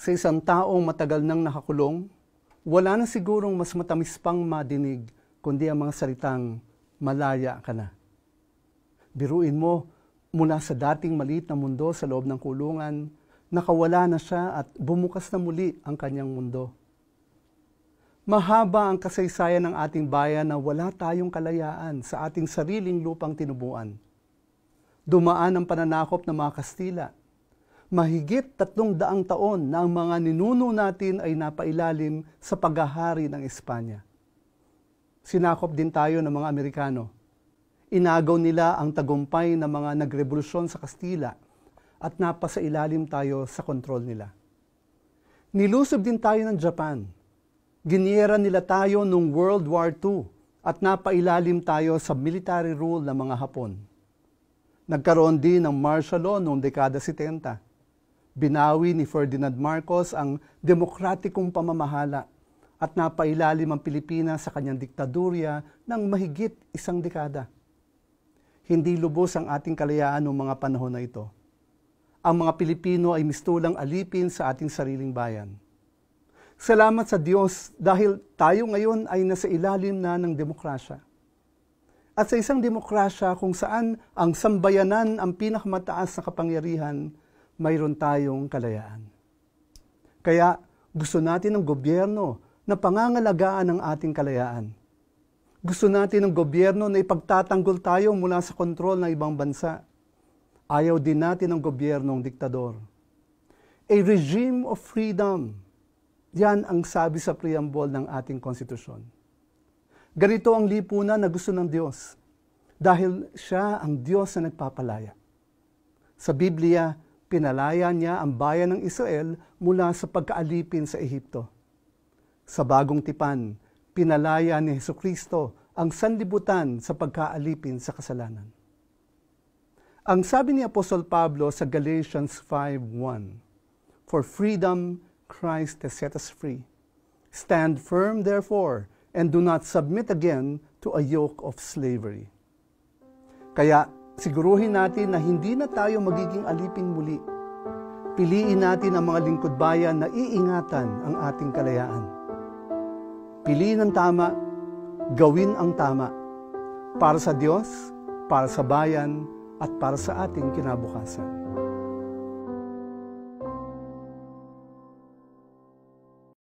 Sa isang taong matagal nang nakakulong, wala na sigurong mas matamis pang madinig kundi ang mga salitang, malaya ka na. Biruin mo, mula sa dating maliit na mundo sa loob ng kulungan, nakawala na siya at bumukas na muli ang kanyang mundo. Mahaba ang kasaysayan ng ating bayan na wala tayong kalayaan sa ating sariling lupang tinubuan. Dumaan ang pananakop ng mga Kastila. Mahigit 300 taon na ang mga ninuno natin ay napailalim sa paghahari ng Espanya. Sinakop din tayo ng mga Amerikano. Inagaw nila ang tagumpay ng mga nagrevolusyon sa Kastila at napasailalim tayo sa kontrol nila. Nilusob din tayo ng Japan. Giniera nila tayo noong World War II at napailalim tayo sa military rule ng mga Hapon. Nagkaroon din ng martial law noong dekada 70. Binawi ni Ferdinand Marcos ang demokratikong pamamahala at napailalim ang Pilipinas sa kanyang diktadurya ng mahigit 1 dekada. Hindi lubos ang ating kalayaan noong mga panahon na ito. Ang mga Pilipino ay mistulang alipin sa ating sariling bayan. Salamat sa Diyos dahil tayo ngayon ay nasa ilalim na ng demokrasya. At sa isang demokrasya kung saan ang sambayanan ang pinakamataas na kapangyarihan, mayroon tayong kalayaan. Kaya gusto natin ng gobyerno na pangangalagaan ang ating kalayaan. Gusto natin ng gobyerno na ipagtatanggol tayo mula sa kontrol ng ibang bansa. Ayaw din natin ng gobyernong diktador. A regime of freedom. Yan ang sabi sa preamble ng ating konstitusyon. Ganito ang lipunan na gusto ng Diyos dahil siya ang Diyos na nagpapalaya. Sa Biblia, pinalaya niya ang bayan ng Israel mula sa pagkaalipin sa Ehipto. Sa Bagong Tipan, pinalaya ni Hesukristo ang sanlibutan sa pagkaalipin sa kasalanan. Ang sabi ni Apostol Pablo sa Galatians 5:1, "For freedom Christ has set us free. Stand firm therefore, and do not submit again to a yoke of slavery." Kaya siguruhin natin na hindi na tayo magiging alipin muli. Piliin natin ang mga lingkod bayan na iingatan ang ating kalayaan. Piliin ang tama, gawin ang tama. Para sa Diyos, para sa bayan, at para sa ating kinabukasan.